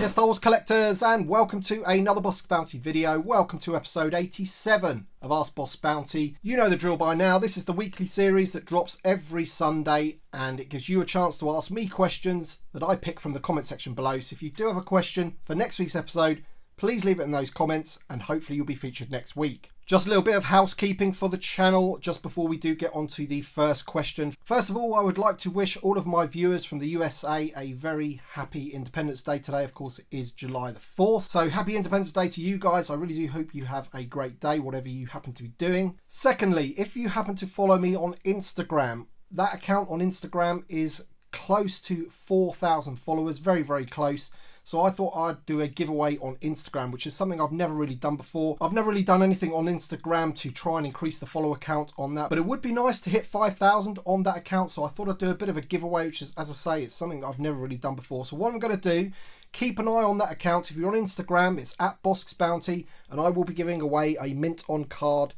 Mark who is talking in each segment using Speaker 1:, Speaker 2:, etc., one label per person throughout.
Speaker 1: there Star Wars collectors, and welcome to another Bossk Bounty video. Welcome to episode 87 of Ask Bossk Bounty. You know the drill by now. This is the weekly series that drops every Sunday, and it gives you a chance to ask me questions that I pick from the comment section below. So if you do have a question for next week's episode, please leave it in those comments and hopefully you'll be featured next week. Just a little bit of housekeeping for the channel just before we do get on to the first question. First of all, I would like to wish all of my viewers from the USA a very happy Independence Day today. Of course, it is July the 4th. So happy Independence Day to you guys. I really do hope you have a great day, whatever you happen to be doing. Secondly, if you happen to follow me on Instagram, that account on Instagram is close to 4,000 followers, very, very close. So I thought I'd do a giveaway on Instagram, which is something I've never really done before. I've never really done anything on Instagram to try and increase the follower count on that, but it would be nice to hit 5,000 on that account. So I thought I'd do a bit of a giveaway, which is, as I say, it's something that I've never really done before. So what I'm going to do, keep an eye on that account. If you're on Instagram, it's at Bossk's Bounty, and I will be giving away a mint on card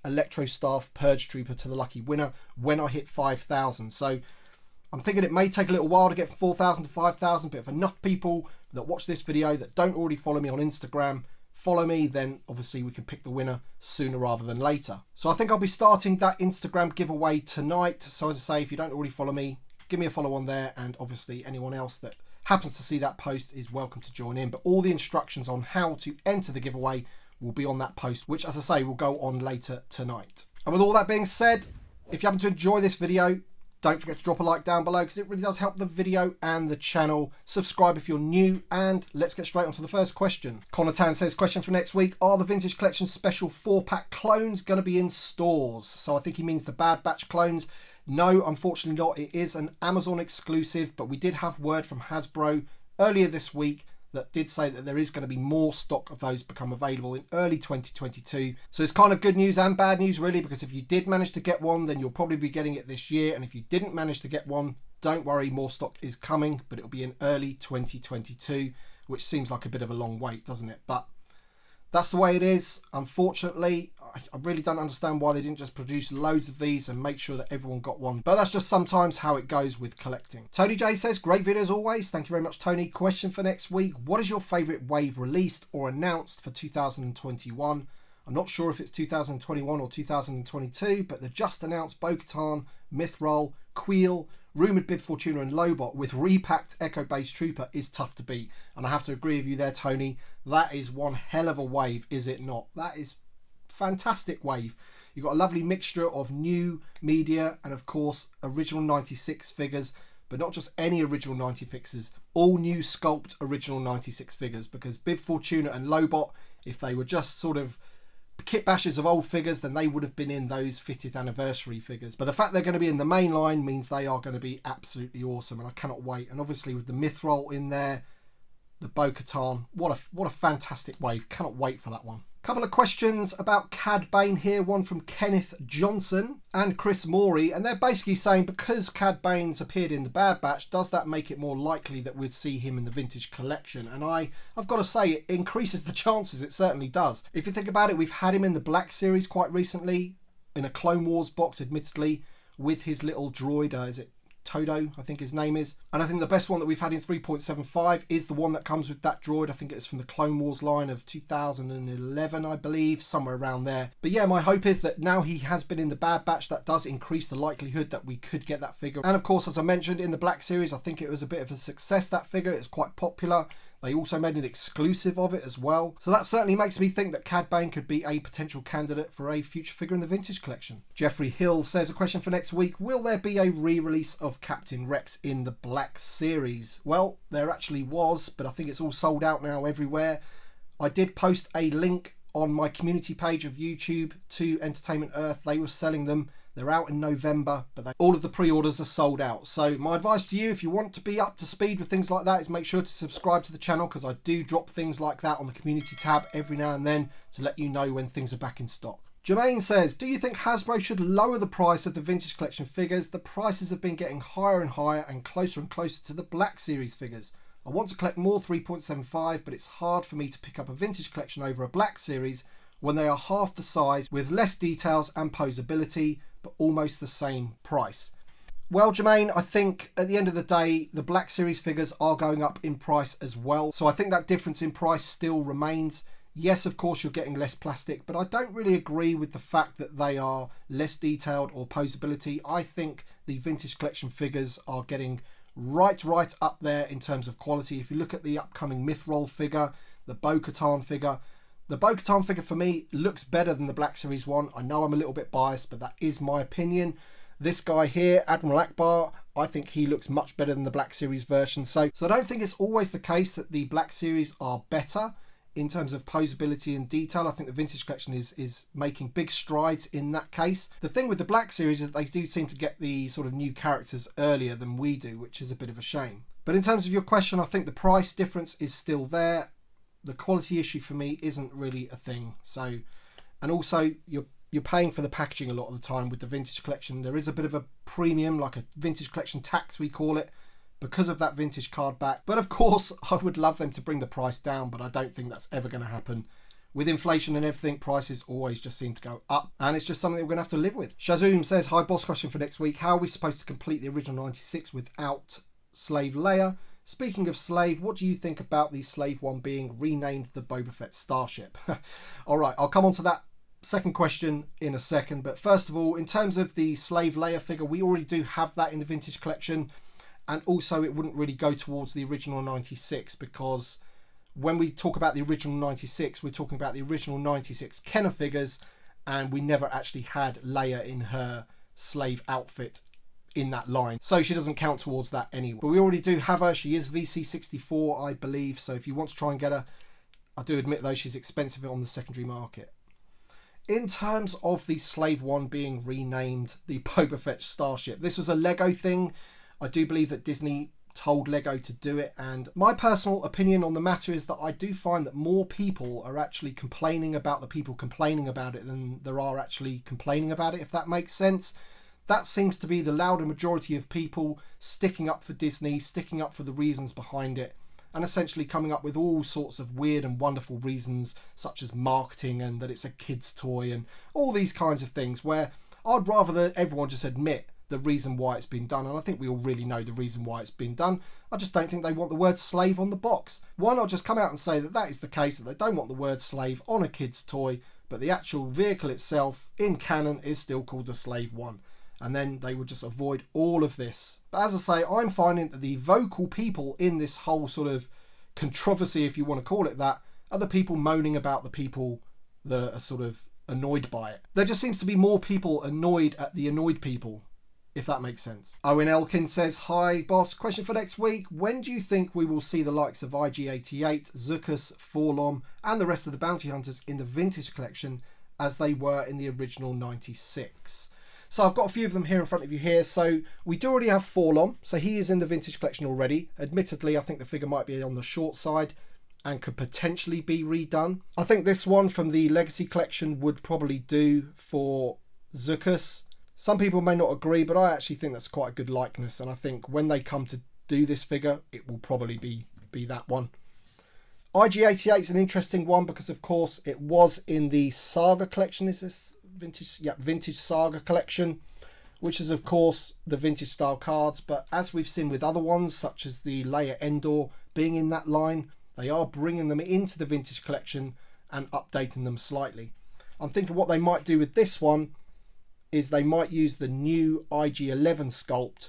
Speaker 1: Electro Staff Purge Trooper to the lucky winner when I hit 5,000. So I'm thinking it may take a little while to get from 4,000 to 5,000, but if enough people that watch this video that don't already follow me on Instagram follow me, then obviously we can pick the winner sooner rather than later. So I think I'll be starting that Instagram giveaway tonight. So as I say, if you don't already follow me, give me a follow on there, and obviously anyone else that happens to see that post is welcome to join in. But all the instructions on how to enter the giveaway will be on that post, which, as I say, will go on later tonight. And with all that being said, if you happen to enjoy this video, don't forget to drop a like down below because it really does help the video and the channel. Subscribe if you're new, and let's get straight on to the first question. Connor Tan says, question for next week, are the Vintage Collection Special 4-pack clones going to be in stores? So I think he means the Bad Batch clones. No, unfortunately not. It is an Amazon exclusive, but we did have word from Hasbro earlier this week that did say that there is going to be more stock of those become available in early 2022. So it's kind of good news and bad news really, because if you did manage to get one, then you'll probably be getting it this year. And if you didn't manage to get one, don't worry, more stock is coming, but it'll be in early 2022, which seems like a bit of a long wait, doesn't it? But that's the way it is. Unfortunately, I really don't understand why they didn't just produce loads of these and make sure that everyone got one. But that's just sometimes how it goes with collecting. Tony J says, great video as always. Thank you very much, Tony. Question for next week. What is your favourite wave released or announced for 2021? I'm not sure if it's 2021 or 2022, but the just announced Bo-Katan, Mythrol, Queel, rumoured Bib Fortuna and Lobot with repacked Echo Base Trooper is tough to beat. And I have to agree with you there, Tony. That is one hell of a wave, is it not? That is fantastic wave. You've got a lovely mixture of new media and of course original 96 figures, but not just any original 90 fixes, all new sculpt original 96 figures, because Bib Fortuna and Lobot, if they were just sort of kit bashes of old figures, then they would have been in those 50th anniversary figures. But the fact they're going to be in the main line means they are going to be absolutely awesome, and I cannot wait. And obviously with the Mythrol in there, the Bo-Katan, what a fantastic wave. Cannot wait for that one. Couple of questions about Cad Bane here, one from Kenneth Johnson and Chris Morey, and they're basically saying, because Cad Bane's appeared in the Bad Batch, does that make it more likely that we'd see him in the Vintage Collection? And I've got to say, it increases the chances. It certainly does. If you think about it, we've had him in the Black Series quite recently, in a Clone Wars box admittedly, with his little droid, is it Todo, I think his name is. And I think the best one that we've had in 3.75 is the one that comes with that droid. I think it's from the Clone Wars line of 2011, I believe, somewhere around there. But yeah, my hope is that now he has been in the Bad Batch, that does increase the likelihood that we could get that figure. And of course, as I mentioned, in the Black Series, I think it was a bit of a success, that figure. It's quite popular. They also made an exclusive of it as well. So that certainly makes me think that Cad Bane could be a potential candidate for a future figure in the Vintage Collection. Jeffrey Hill says, a question for next week. Will there be a re-release of Captain Rex in the Black Series? Well, there actually was, but I think it's all sold out now everywhere. I did post a link on my community page of YouTube to Entertainment Earth. They were selling them. They're out in November, but all of the pre-orders are sold out. So my advice to you, if you want to be up to speed with things like that, is make sure to subscribe to the channel, because I do drop things like that on the community tab every now and then to let you know when things are back in stock. Jermaine says, do you think Hasbro should lower the price of the Vintage Collection figures? The prices have been getting higher and higher and closer to the Black Series figures. I want to collect more 3.75, but it's hard for me to pick up a Vintage Collection over a Black Series when they are half the size with less details and posability, but almost the same price. Well, Jermaine, I think at the end of the day, the Black Series figures are going up in price as well. So I think that difference in price still remains. Yes, of course, you're getting less plastic, but I don't really agree with the fact that they are less detailed or posability. I think the vintage collection figures are getting right up there in terms of quality. If you look at the upcoming Mythrol figure, the Bo-Katan figure, the Bo-Katan figure for me looks better than the Black Series one. I know I'm a little bit biased, but that is my opinion. This guy here, Admiral Akbar, I think he looks much better than the Black Series version. So I don't think it's always the case that the Black Series are better in terms of posability and detail. I think the vintage collection is making big strides in that case. The thing with the Black Series is they do seem to get the sort of new characters earlier than we do, which is a bit of a shame. But in terms of your question, I think the price difference is still there. The quality issue for me isn't really a thing. So, and also you're paying for the packaging a lot of the time with the vintage collection. There is a bit of a premium, like a vintage collection tax we call it, because of that vintage card back. But of course, I would love them to bring the price down, but I don't think that's ever going to happen. With inflation and everything, prices always just seem to go up, and it's just something that we're going to have to live with. Shazoom says, hi boss, question for next week. How are we supposed to complete the original 96 without Slave Leia? Speaking of Slave, what do you think about the Slave one being renamed the Boba Fett Starship? All right, I'll come on to that second question in a second. But first of all, in terms of the Slave Leia figure, we already do have that in the vintage collection. And also it wouldn't really go towards the original 96, because when we talk about the original 96, we're talking about the original 96 Kenner figures, and we never actually had Leia in her slave outfit in that line, so she doesn't count towards that anyway. But we already do have her. She is VC64, I believe, so if you want to try and get her, I do admit though she's expensive on the secondary market. In terms of the Slave one being renamed the Boba Fett Starship, this was a Lego thing. I do believe that Disney told Lego to do it, and my personal opinion on the matter is that I do find that more people are actually complaining about the people complaining about it than there are actually complaining about it, if that makes sense. That seems to be the louder majority of people sticking up for Disney, sticking up for the reasons behind it, and essentially coming up with all sorts of weird and wonderful reasons, such as marketing and that it's a kid's toy and all these kinds of things, where I'd rather that everyone just admit the reason why it's been done, and I think we all really know the reason why it's been done. I just don't think they want the word slave on the box. Why not just come out and say that that is the case, that they don't want the word slave on a kid's toy, but the actual vehicle itself in canon is still called the Slave One, and then they would just avoid all of this. But as I say, I'm finding that the vocal people in this whole sort of controversy, if you want to call it that, are the people moaning about the people that are sort of annoyed by it. There just seems to be more people annoyed at the annoyed people, if that makes sense. Owen Elkin says, hi boss, question for next week. When do you think we will see the likes of IG-88, Zuckuss, Forlom and the rest of the bounty hunters in the vintage collection as they were in the original 96? So I've got a few of them here in front of you here. So we do already have Forlom, so he is in the vintage collection already. Admittedly, I think the figure might be on the short side and could potentially be redone. I think this one from the Legacy collection would probably do for Zuckuss. Some people may not agree, but I actually think that's quite a good likeness, and I think when they come to do this figure, it will probably be that one. IG-88 is an interesting one because, of course, it was in the Saga collection. Is this vintage? Yeah, vintage Saga collection, which is, of course, the vintage style cards. But as we've seen with other ones, such as the Leia Endor being in that line, they are bringing them into the vintage collection and updating them slightly. I'm thinking what they might do with this one is they might use the new IG-11 sculpt,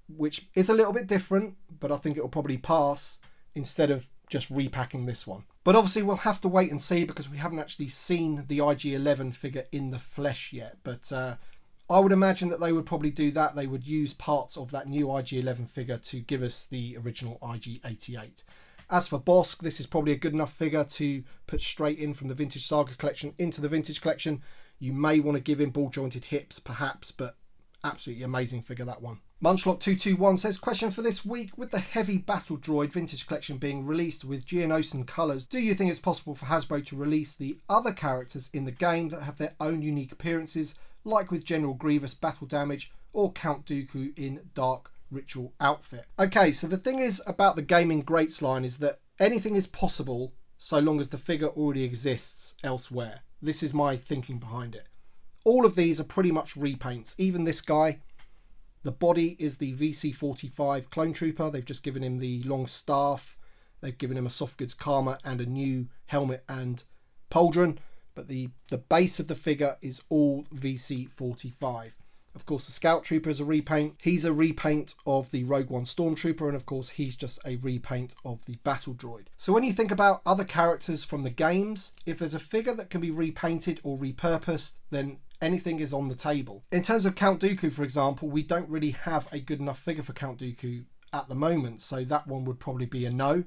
Speaker 1: which is a little bit different, but I think it will probably pass, instead of just repacking this one. But obviously we'll have to wait and see, because we haven't actually seen the IG-11 figure in the flesh yet. But I would imagine that they would probably do that. They would use parts of that new IG-11 figure to give us the original IG-88. As for Bossk, this is probably a good enough figure to put straight in from the Vintage Saga collection into the vintage collection. You may want to give him ball jointed hips perhaps, but absolutely amazing figure, that one. Munchlock221 says, question for this week. With the heavy battle droid vintage collection being released with Geonosian colours, do you think it's possible for Hasbro to release the other characters in the game that have their own unique appearances, like with General Grievous Battle Damage or Count Dooku in Dark Ritual outfit? Okay, so the thing is about the Gaming Greats line is that anything is possible so long as the figure already exists elsewhere. This is my thinking behind it. All of these are pretty much repaints. Even this guy, The body is the VC-45 clone trooper. They've just given him the long staff. They've given him a soft goods Karma and a new helmet and pauldron. But the base of the figure is all VC-45. Of course, the Scout Trooper is a repaint. He's a repaint of the Rogue One Stormtrooper, and of course, he's just a repaint of the Battle Droid. So when you think about other characters from the games, if there's a figure that can be repainted or repurposed, then anything is on the table. In terms of Count Dooku, for example, we don't really have a good enough figure for Count Dooku at the moment, so that one would probably be a no.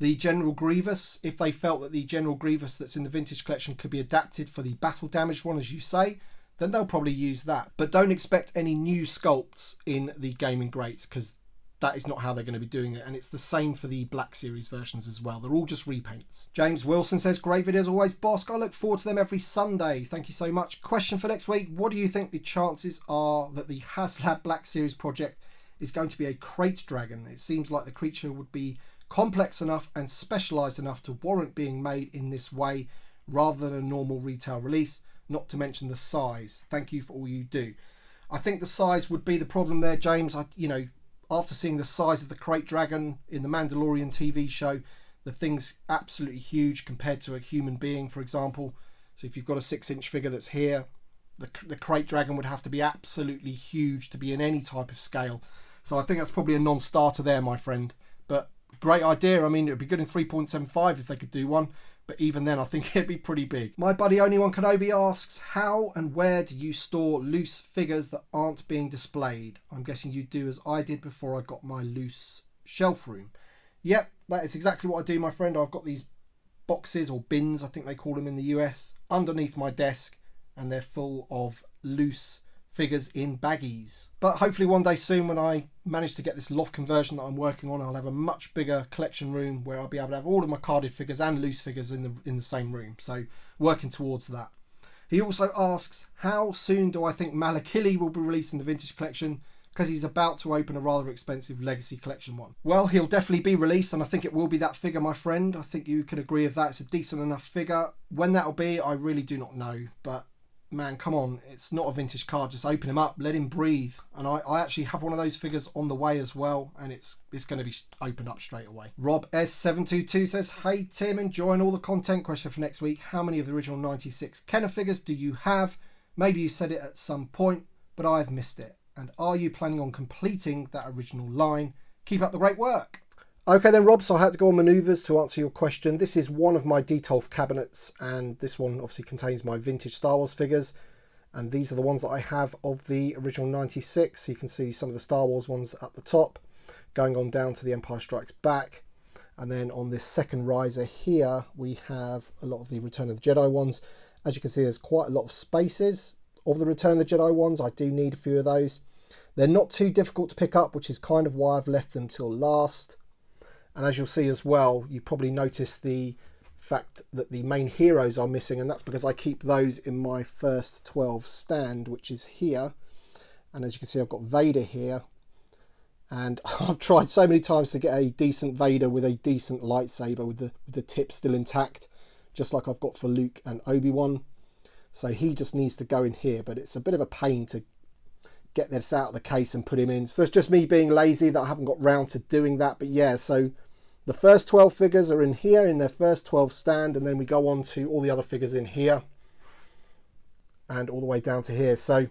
Speaker 1: The General Grievous, if they felt that the General Grievous that's in the vintage collection could be adapted for the battle damaged one, as you say, then they'll probably use that. But don't expect any new sculpts in the Gaming Greats, because that is not how they're going to be doing it. And it's the same for the Black Series versions as well. They're all just repaints. James Wilson says, great videos always, Bossk. I look forward to them every Sunday. Thank you so much. Question for next week. What do you think the chances are that the HasLab Black Series project is going to be a crate dragon? It seems like the creature would be complex enough and specialised enough to warrant being made in this way rather than a normal retail release. Not to mention the size. Thank you for all you do. I think the size would be the problem there, James. After seeing the size of the crate dragon in the Mandalorian TV show, the thing's absolutely huge compared to a human being, for example. So if you've got a 6-inch figure that's here, the crate dragon would have to be absolutely huge to be in any type of scale. So I think that's probably a non-starter there, my friend. But great idea. I mean, it would be good in 3.75 if they could do one. But even then, I think it'd be pretty big. My buddy Only One Kenobi asks, how and where do you store loose figures that aren't being displayed? I'm guessing you do as I did before I got my loose shelf room. Yep, that is exactly what I do, my friend. I've got these boxes, or bins, I think they call them in the US, underneath my desk, and they're full of loose figures in baggies. But hopefully one day soon, when I manage to get this loft conversion that I'm working on, I'll have a much bigger collection room where I'll be able to have all of my carded figures and loose figures in the same room. So working towards that. He also asks, how soon do I think Malakili will be released in the vintage collection? Because he's about to open a rather expensive legacy collection one. Well, he'll definitely be released, and I think it will be that figure, my friend. I think you can agree with that. It's a decent enough figure. When that'll be, I really do not know, but man, come on, it's not a vintage card. Just open him up, let him breathe. And I actually have one of those figures on the way as well, and it's going to be opened up straight away. Rob S722 says, hey Tim, enjoying all the content. Question for next week, how many of the original 96 Kenner figures do you have? Maybe you said it at some point, but I've missed it. And are you planning on completing that original line? Keep up the great work. Okay then, Rob, so I had to go on manoeuvres to answer your question. This is one of my Detolf cabinets, and this one obviously contains my vintage Star Wars figures, and these are the ones that I have of the original 96. So you can see some of the Star Wars ones at the top, going on down to the Empire Strikes Back, and then on this second riser here we have a lot of the Return of the Jedi ones. As you can see, there's quite a lot of spaces of the Return of the Jedi ones. I do need a few of those. They're not too difficult to pick up, which is kind of why I've left them till last. And as you'll see as well, you probably notice the fact that the main heroes are missing, and that's because I keep those in my first 12 stand, which is here. And as you can see, I've got Vader here, and I've tried so many times to get a decent Vader with a decent lightsaber with the tip still intact, just like I've got for Luke and Obi-Wan. So he just needs to go in here, but it's a bit of a pain to get this out of the case and put him in. So it's just me being lazy that I haven't got round to doing that. But yeah, so the first 12 figures are in here in their first 12 stand, and then we go on to all the other figures in here and all the way down to here. So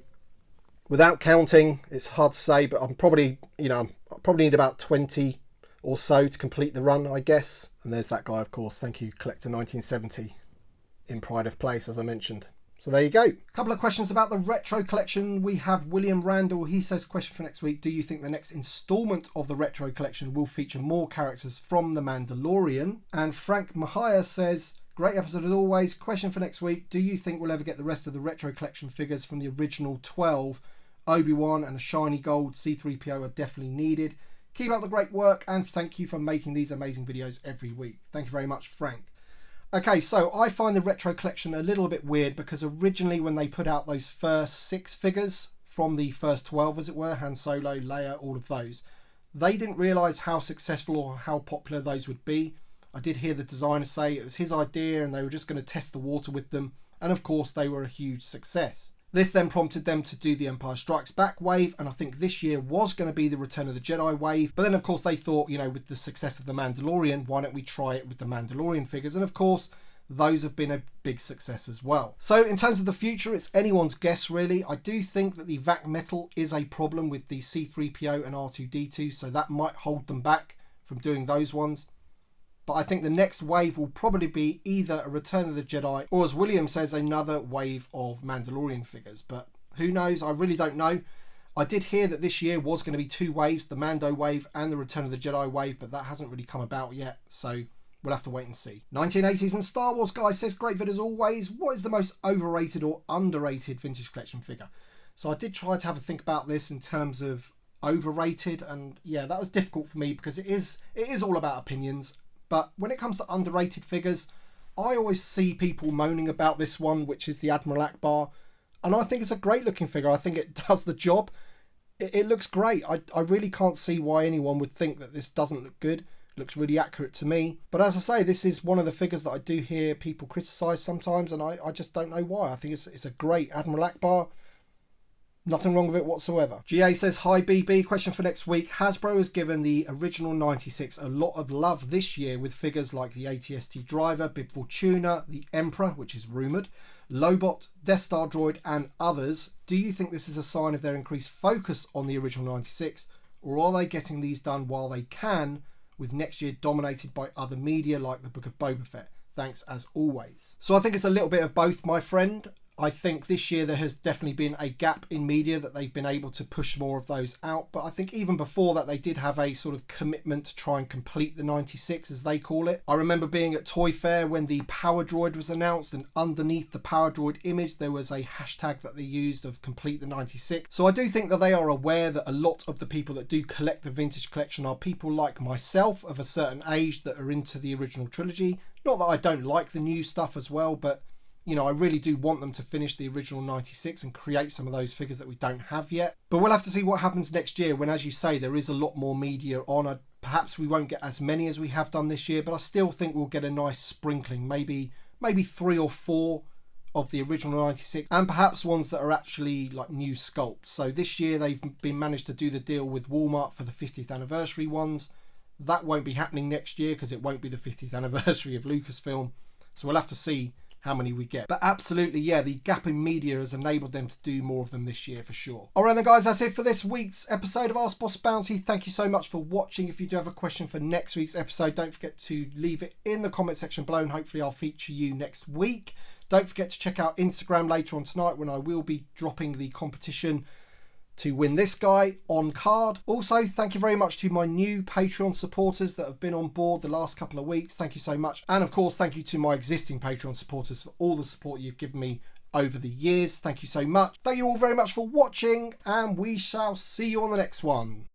Speaker 1: without counting, it's hard to say, but I'm probably, I probably need about 20 or so to complete the run, I guess. And there's that guy, of course. Thank you, Collector 1970, in pride of place, as I mentioned. So there you go. A couple of questions about the retro collection. We have William Randall. He says, question for next week, do you think the next instalment of the retro collection will feature more characters from The Mandalorian? And Frank Mahia says, great episode as always. Question for next week, do you think we'll ever get the rest of the retro collection figures from the original 12? Obi-Wan and a shiny gold C-3PO are definitely needed. Keep up the great work, and thank you for making these amazing videos every week. Thank you very much, Frank. Okay, so I find the retro collection a little bit weird, because originally when they put out those first 6 figures from the first 12, as it were, Han Solo, Leia, all of those, they didn't realise how successful or how popular those would be. I did hear the designer say it was his idea and they were just going to test the water with them, and of course they were a huge success. This then prompted them to do the Empire Strikes Back wave, and I think this year was going to be the Return of the Jedi wave. But then, of course, they thought, with the success of The Mandalorian, why don't we try it with the Mandalorian figures? And of course, those have been a big success as well. So in terms of the future, it's anyone's guess really. I do think that the VAC metal is a problem with the C-3PO and R2-D2, so that might hold them back from doing those ones. But I think the next wave will probably be either a Return of the Jedi or, as William says, another wave of Mandalorian figures. But who knows? I really don't know. I did hear that this year was going to be 2 waves, the Mando wave and the Return of the Jedi wave, but that hasn't really come about yet. So we'll have to wait and see. 1980s and Star Wars guy says, great vid as always. What is the most overrated or underrated vintage collection figure? So I did try to have a think about this in terms of overrated, and yeah, that was difficult for me because it is all about opinions. But when it comes to underrated figures, I always see people moaning about this one, which is the Admiral Akbar. And I think it's a great looking figure. I think it does the job. It looks great. I really can't see why anyone would think that this doesn't look good. It looks really accurate to me. But as I say, this is one of the figures that I do hear people criticise sometimes, and I just don't know why. I think it's a great Admiral Akbar. Nothing wrong with it whatsoever. GA says, hi BB, question for next week. Hasbro has given the original 96 a lot of love this year with figures like the ATST Driver, Bib Fortuna, the Emperor, which is rumoured, Lobot, Death Star Droid and others. Do you think this is a sign of their increased focus on the original 96, or are they getting these done while they can, with next year dominated by other media like the Book of Boba Fett? Thanks as always. So I think it's a little bit of both, my friend. I think this year there has definitely been a gap in media that they've been able to push more of those out. But I think even before that, they did have a sort of commitment to try and complete the 96, as they call it. I remember being at Toy Fair when the Power Droid was announced, and underneath the Power Droid image, there was a hashtag that they used of complete the 96. So I do think that they are aware that a lot of the people that do collect the vintage collection are people like myself of a certain age that are into the original trilogy. Not that I don't like the new stuff as well, but I really do want them to finish the original 96 and create some of those figures that we don't have yet. But we'll have to see what happens next year when, as you say, there is a lot more media on. Perhaps we won't get as many as we have done this year, but I still think we'll get a nice sprinkling, maybe 3 or 4 of the original 96, and perhaps ones that are actually like new sculpts. So this year they've managed to do the deal with Walmart for the 50th anniversary ones. That won't be happening next year because it won't be the 50th anniversary of Lucasfilm. So we'll have to see how many we get. But absolutely, yeah, the gap in media has enabled them to do more of them this year for sure. Alright then guys, that's it for this week's episode of Ask Boss Bounty. Thank you so much for watching. If you do have a question for next week's episode, don't forget to leave it in the comment section below, and hopefully I'll feature you next week. Don't forget to check out Instagram later on tonight when I will be dropping the competition to win this guy on card. Also, thank you very much to my new Patreon supporters that have been on board the last couple of weeks. Thank you so much. And of course, thank you to my existing Patreon supporters for all the support you've given me over the years. Thank you so much. Thank you all very much for watching, and we shall see you on the next one.